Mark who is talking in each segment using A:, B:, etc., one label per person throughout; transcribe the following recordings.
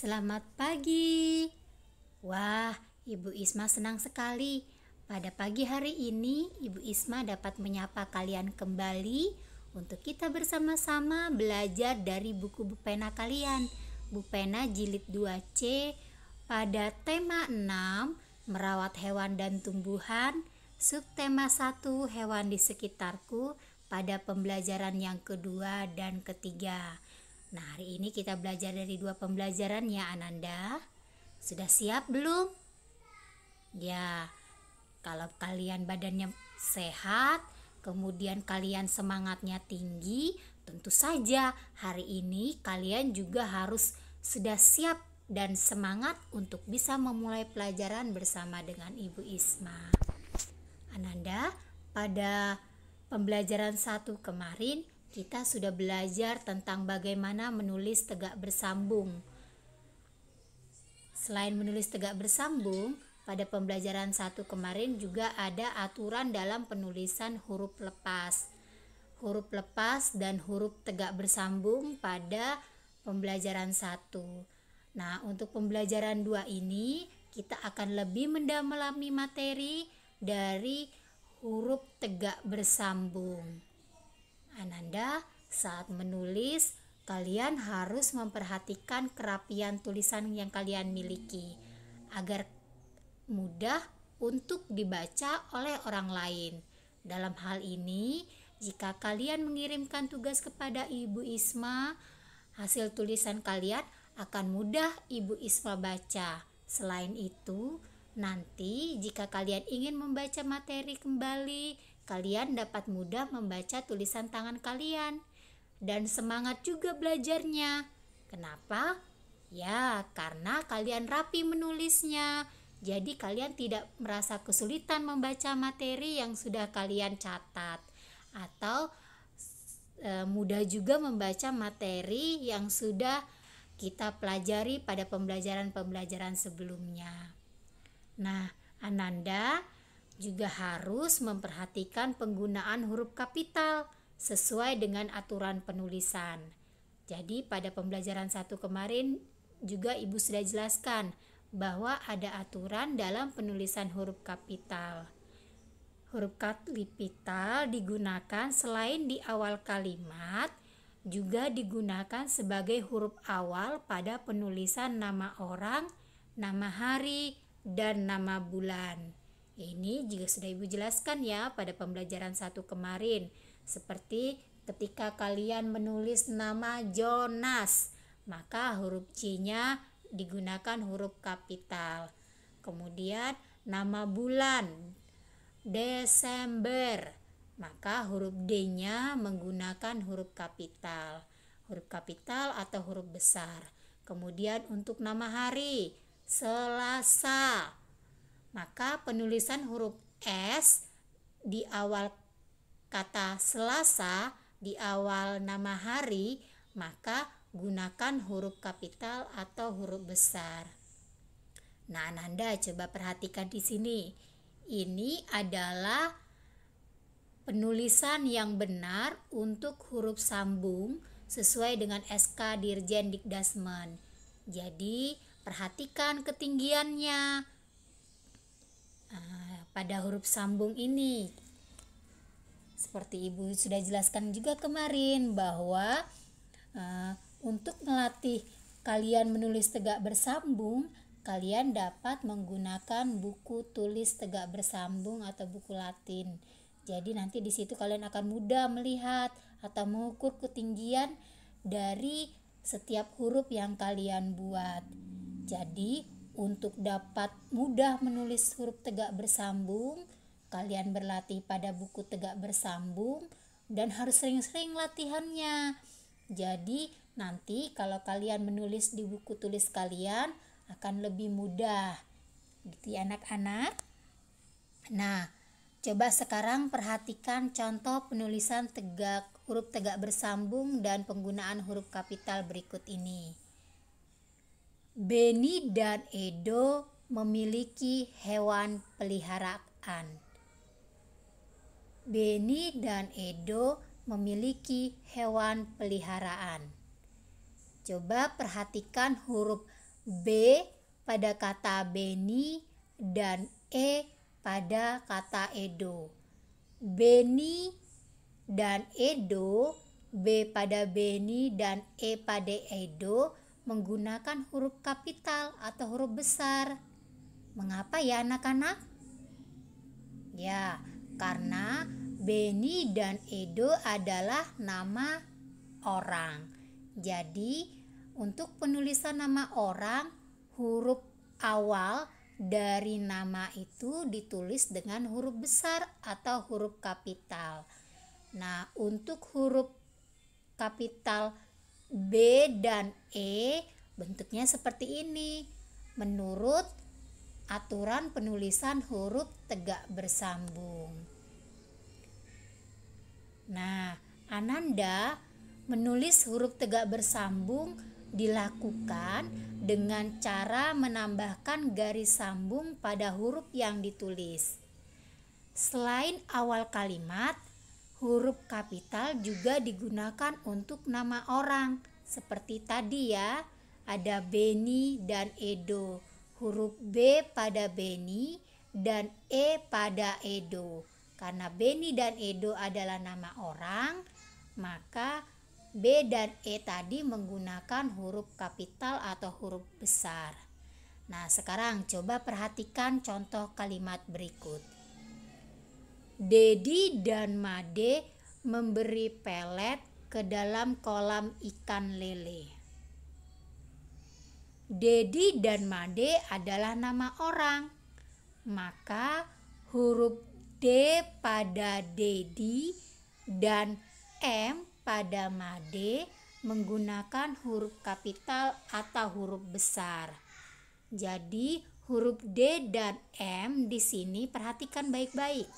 A: Selamat pagi. Wah, Ibu Isma senang sekali. Pada pagi hari ini, Ibu Isma dapat menyapa kalian kembali untuk kita bersama-sama belajar dari buku Bupena kalian. Bupena Jilid 2C pada tema 6, merawat hewan dan tumbuhan, subtema 1, hewan di sekitarku, pada pembelajaran yang kedua dan ketiga. Nah, hari ini kita belajar dari dua pembelajaran ya, Ananda. Sudah siap belum? Ya, kalau kalian badannya sehat, kemudian kalian semangatnya tinggi, tentu saja hari ini kalian juga harus sudah siap dan semangat untuk bisa memulai pelajaran bersama dengan Ibu Isma. Ananda, pada pembelajaran 1 kemarin kita sudah belajar tentang bagaimana menulis tegak bersambung. Selain menulis tegak bersambung, pada pembelajaran 1 kemarin juga ada aturan dalam penulisan huruf lepas. Huruf lepas dan huruf tegak bersambung pada pembelajaran 1. Nah, untuk pembelajaran 2 ini kita akan lebih mendalami materi dari huruf tegak bersambung. Ananda, saat menulis, kalian harus memperhatikan kerapian tulisan yang kalian miliki agar mudah untuk dibaca oleh orang lain. Dalam hal ini, jika kalian mengirimkan tugas kepada Ibu Isma, hasil tulisan kalian akan mudah Ibu Isma baca. Selain itu, nanti jika kalian ingin membaca materi kembali, kalian dapat mudah membaca tulisan tangan kalian dan semangat juga belajarnya. Kenapa? Ya, karena kalian rapi menulisnya. Jadi kalian tidak merasa kesulitan membaca materi yang sudah kalian catat, atau mudah juga membaca materi yang sudah kita pelajari pada pembelajaran-pembelajaran sebelumnya. Nah, Ananda juga harus memperhatikan penggunaan huruf kapital sesuai dengan aturan penulisan. Jadi pada pembelajaran 1 kemarin juga Ibu sudah jelaskan bahwa ada aturan dalam penulisan huruf kapital. Huruf kapital digunakan selain di awal kalimat, juga digunakan sebagai huruf awal pada penulisan nama orang, nama hari, dan nama bulan. Ini juga sudah Ibu jelaskan ya pada pembelajaran 1 kemarin. Seperti ketika kalian menulis nama Jonas, maka huruf C-nya digunakan huruf kapital. Kemudian nama bulan Desember, maka huruf D-nya menggunakan huruf kapital. Huruf kapital atau huruf besar. Kemudian untuk nama hari Selasa, maka penulisan huruf S di awal kata Selasa, di awal nama hari, maka gunakan huruf kapital atau huruf besar. Nah, Ananda coba perhatikan di sini. Ini adalah penulisan yang benar untuk huruf sambung sesuai dengan SK Dirjen Dikdasmen. Jadi, perhatikan ketinggiannya pada huruf sambung ini. Seperti Ibu sudah jelaskan juga kemarin bahwa untuk melatih kalian menulis tegak bersambung, kalian dapat menggunakan buku tulis tegak bersambung atau buku Latin. Jadi nanti di situ kalian akan mudah melihat atau mengukur ketinggian dari setiap huruf yang kalian buat. Jadi untuk dapat mudah menulis huruf tegak bersambung, kalian berlatih pada buku tegak bersambung dan harus sering-sering latihannya. Jadi nanti kalau kalian menulis di buku tulis kalian akan lebih mudah. Gitu ya anak-anak. Nah, coba sekarang perhatikan contoh penulisan huruf tegak bersambung dan penggunaan huruf kapital berikut ini. Beni dan Edo memiliki hewan peliharaan. Beni dan Edo memiliki hewan peliharaan. Coba perhatikan huruf B pada kata Beni, dan E pada kata Edo. Beni dan Edo, B pada Beni dan E pada Edo menggunakan huruf kapital atau huruf besar. Mengapa ya anak-anak? Ya, karena Beni dan Edo adalah nama orang. Jadi, untuk penulisan nama orang, huruf awal dari nama itu ditulis dengan huruf besar atau huruf kapital. Nah, untuk huruf kapital B dan E bentuknya seperti ini. Menurut aturan penulisan huruf tegak bersambung. Nah, Ananda menulis huruf tegak bersambung dilakukan dengan cara menambahkan garis sambung pada huruf yang ditulis. Selain awal kalimat, huruf kapital juga digunakan untuk nama orang. Seperti tadi ya, ada Beni dan Edo. Huruf B pada Beni dan E pada Edo. Karena Beni dan Edo adalah nama orang, maka B dan E tadi menggunakan huruf kapital atau huruf besar. Nah, sekarang coba perhatikan contoh kalimat berikut. Dedi dan Made memberi pelet ke dalam kolam ikan lele. Dedi dan Made adalah nama orang, maka huruf D pada Dedi dan M pada Made menggunakan huruf kapital atau huruf besar. Jadi huruf D dan M di sini perhatikan baik-baik.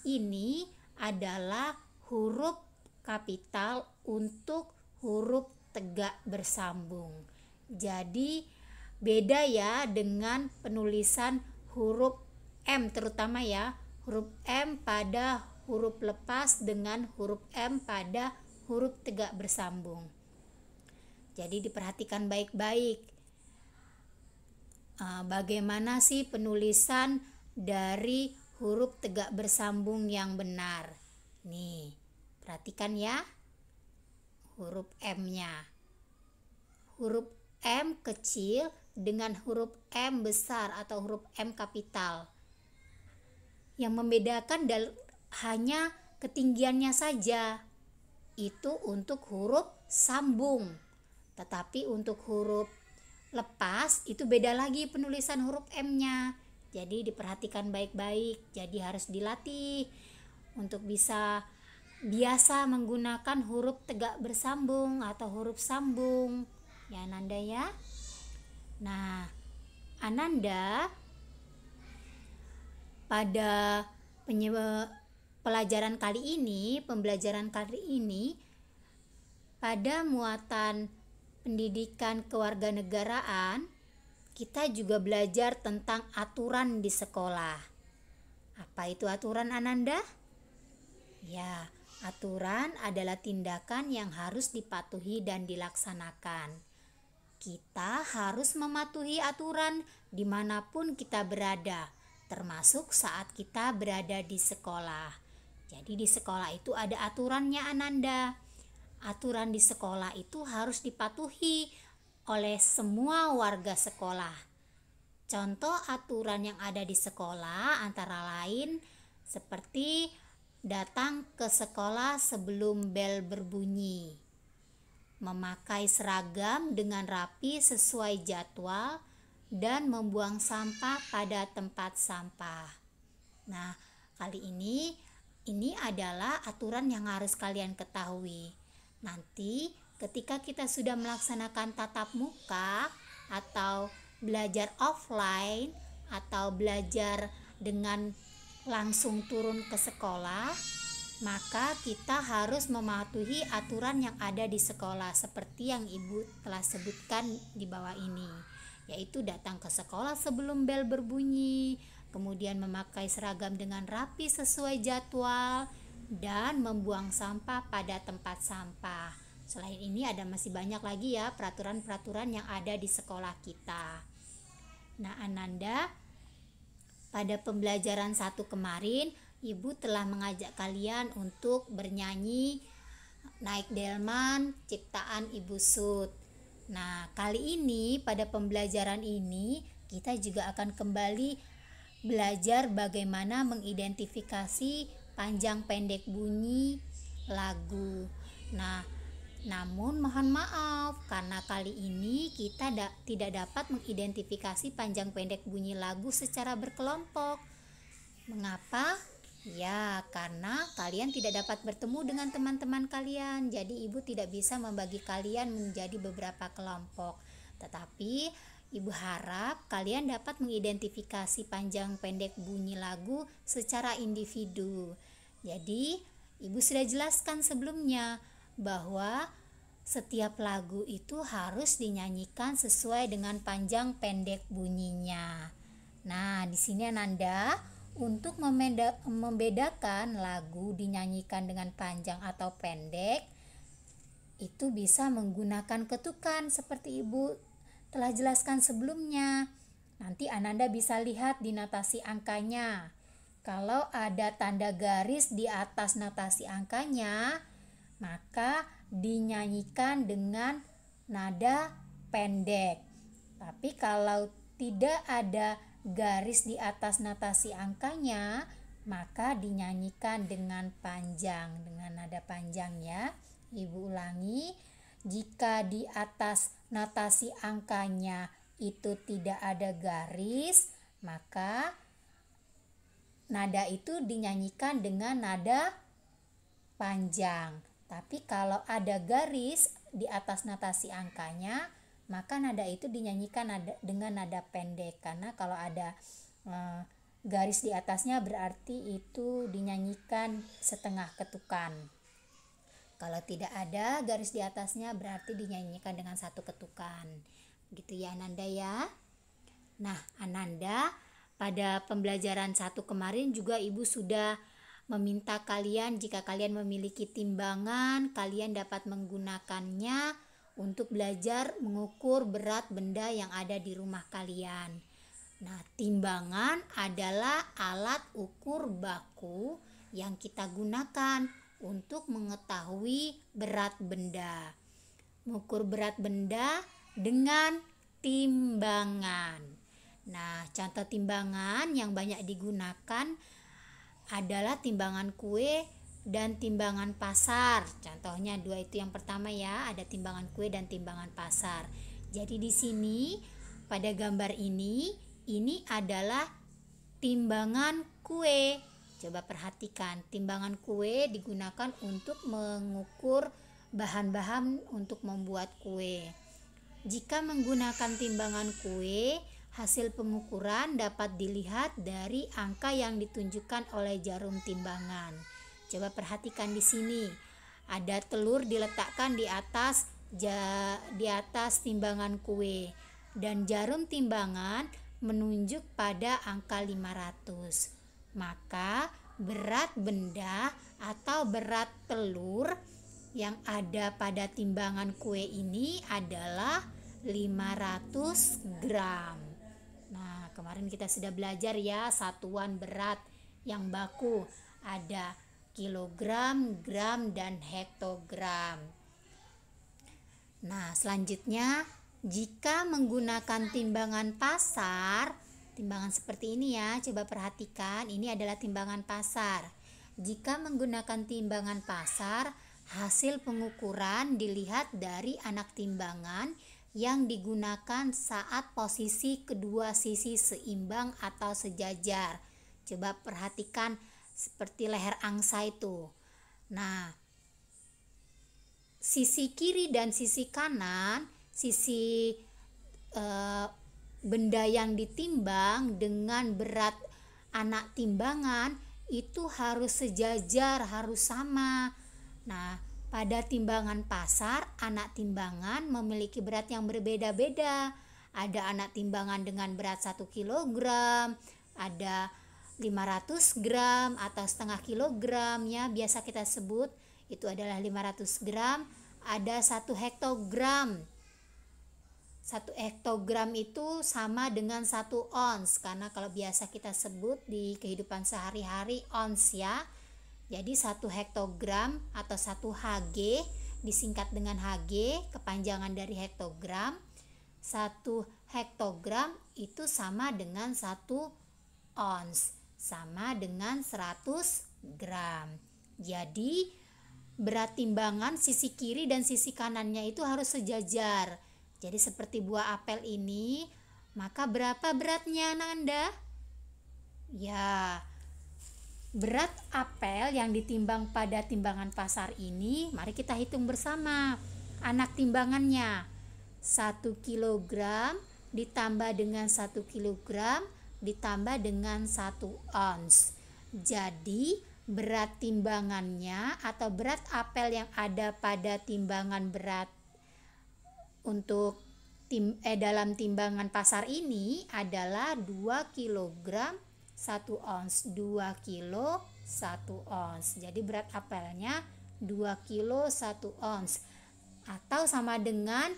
A: Ini adalah huruf kapital untuk huruf tegak bersambung. Jadi beda ya dengan penulisan huruf M, terutama ya huruf M pada huruf lepas dengan huruf M pada huruf tegak bersambung. Jadi diperhatikan baik-baik bagaimana sih penulisan dari huruf tegak bersambung yang benar. Nih, perhatikan ya huruf M-nya. Huruf M kecil dengan huruf M besar atau huruf M kapital. Yang membedakan hanya ketinggiannya saja. Itu untuk huruf sambung. Tetapi untuk huruf lepas itu beda lagi penulisan huruf M-nya. Jadi diperhatikan baik-baik. Jadi harus dilatih untuk bisa biasa menggunakan huruf tegak bersambung atau huruf sambung. Ya Ananda ya. Nah, Ananda pada pembelajaran kali ini pada muatan pendidikan kewarganegaraan kita juga belajar tentang aturan di sekolah. Apa itu aturan Ananda? Ya, aturan adalah tindakan yang harus dipatuhi dan dilaksanakan. Kita harus mematuhi aturan dimanapun kita berada, termasuk saat kita berada di sekolah. Jadi di sekolah itu ada aturannya Ananda. Aturan di sekolah itu harus dipatuhi oleh semua warga sekolah. Contoh aturan yang ada di sekolah antara lain seperti datang ke sekolah sebelum bel berbunyi, memakai seragam dengan rapi sesuai jadwal, dan membuang sampah pada tempat sampah. Nah, kali ini adalah aturan yang harus kalian ketahui. Nanti ketika kita sudah melaksanakan tatap muka atau belajar offline atau belajar dengan langsung turun ke sekolah, maka kita harus mematuhi aturan yang ada di sekolah seperti yang Ibu telah sebutkan di bawah ini, yaitu datang ke sekolah sebelum bel berbunyi, kemudian memakai seragam dengan rapi sesuai jadwal, dan membuang sampah pada tempat sampah. Selain ini ada masih banyak lagi ya peraturan-peraturan yang ada di sekolah kita. Nah, Ananda, pada pembelajaran 1 kemarin, Ibu telah mengajak kalian untuk bernyanyi Naik Delman ciptaan Ibu Sud. Nah, kali ini pada pembelajaran ini kita juga akan kembali belajar bagaimana mengidentifikasi panjang pendek bunyi lagu. Nah, namun mohon maaf karena kali ini kita tidak dapat mengidentifikasi panjang pendek bunyi lagu secara berkelompok. Mengapa? Ya, karena kalian tidak dapat bertemu dengan teman-teman kalian. Jadi ibu tidak bisa membagi kalian menjadi beberapa kelompok. Tetapi ibu harap kalian dapat mengidentifikasi panjang pendek bunyi lagu secara individu. Jadi ibu sudah jelaskan sebelumnya bahwa setiap lagu itu harus dinyanyikan sesuai dengan panjang pendek bunyinya. Nah, di sini Ananda, untuk membedakan lagu dinyanyikan dengan panjang atau pendek, itu bisa menggunakan ketukan seperti Ibu telah jelaskan sebelumnya. Nanti Ananda bisa lihat di notasi angkanya. Kalau ada tanda garis di atas notasi angkanya, maka dinyanyikan dengan nada pendek. Tapi kalau tidak ada garis di atas notasi angkanya, maka dinyanyikan dengan panjang, dengan nada panjang ya. Ibu ulangi, jika di atas notasi angkanya itu tidak ada garis, maka nada itu dinyanyikan dengan nada panjang. Tapi kalau ada garis di atas notasi angkanya, maka nada itu dinyanyikan dengan nada pendek. Karena kalau ada garis di atasnya berarti itu dinyanyikan setengah ketukan. Kalau tidak ada garis di atasnya berarti dinyanyikan dengan satu ketukan. Gitu ya Ananda ya. Nah, Ananda, pada pembelajaran 1 kemarin juga Ibu sudah meminta kalian, jika kalian memiliki timbangan, kalian dapat menggunakannya untuk belajar mengukur berat benda yang ada di rumah kalian. Nah, timbangan adalah alat ukur baku yang kita gunakan untuk mengetahui berat benda. Mengukur berat benda dengan timbangan. Nah, contoh timbangan yang banyak digunakan adalah timbangan kue dan timbangan pasar. Contohnya dua itu yang pertama ya, ada timbangan kue dan timbangan pasar. Jadi di sini pada gambar ini adalah timbangan kue. Coba perhatikan, timbangan kue digunakan untuk mengukur bahan-bahan untuk membuat kue. Jika menggunakan timbangan kue, hasil pengukuran dapat dilihat dari angka yang ditunjukkan oleh jarum timbangan. Coba perhatikan di sini. Ada telur diletakkan di atas timbangan kue dan jarum timbangan menunjuk pada angka 500. Maka berat benda atau berat telur yang ada pada timbangan kue ini adalah 500 gram. Nah, kemarin kita sudah belajar ya satuan berat yang baku. Ada kilogram, gram, dan hektogram. Nah, selanjutnya jika menggunakan timbangan pasar, timbangan seperti ini ya, coba perhatikan, ini adalah timbangan pasar. Jika menggunakan timbangan pasar, hasil pengukuran dilihat dari anak timbangan yang digunakan saat posisi kedua sisi seimbang atau sejajar. Coba perhatikan seperti leher angsa itu. Nah, sisi kiri dan sisi kanan, sisi benda yang ditimbang dengan berat anak timbangan itu harus sejajar, harus sama. Nah, pada timbangan pasar, anak timbangan memiliki berat yang berbeda-beda. Ada anak timbangan dengan berat 1 kg, ada 500 gram atau setengah kilogram ya, biasa kita sebut itu adalah 500 gram. ada 1 hektogram. 1 hektogram itu sama dengan 1 ons, karena kalau biasa kita sebut di kehidupan sehari-hari ons ya. Jadi 1 hektogram atau 1 Hg disingkat dengan Hg, kepanjangan dari hektogram. 1 hektogram itu sama dengan 1 ons, sama dengan 100 gram. Jadi berat timbangan sisi kiri dan sisi kanannya itu harus sejajar. Jadi seperti buah apel ini, maka berapa beratnya Nanda? Ya, berat apel yang ditimbang pada timbangan pasar ini, mari kita hitung bersama. Anak timbangannya 1 kilogram ditambah dengan 1 kilogram ditambah dengan 1 ons. Jadi berat timbangannya atau berat apel yang ada pada timbangan berat untuk dalam timbangan pasar ini adalah 2 kilogram 1 ons. 2 kilo 1 ons. Jadi berat apelnya 2 kilo 1 ons atau sama dengan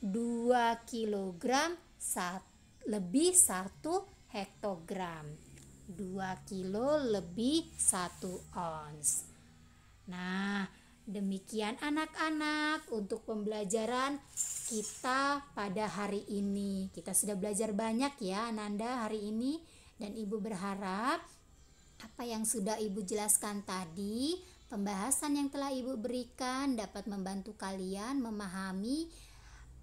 A: 2 kilogram lebih 1 hektogram. 2 kilo lebih 1 ons. Nah, demikian anak-anak untuk pembelajaran kita pada hari ini. Kita sudah belajar banyak ya Ananda hari ini, dan Ibu berharap apa yang sudah Ibu jelaskan tadi, pembahasan yang telah Ibu berikan dapat membantu kalian memahami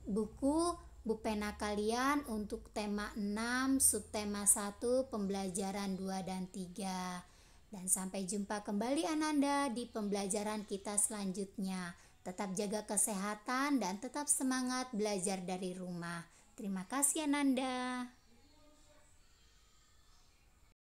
A: buku Bupena kalian untuk tema 6, subtema 1, pembelajaran 2 dan 3. Dan sampai jumpa kembali Ananda di pembelajaran kita selanjutnya. Tetap jaga kesehatan dan tetap semangat belajar dari rumah. Terima kasih Ananda.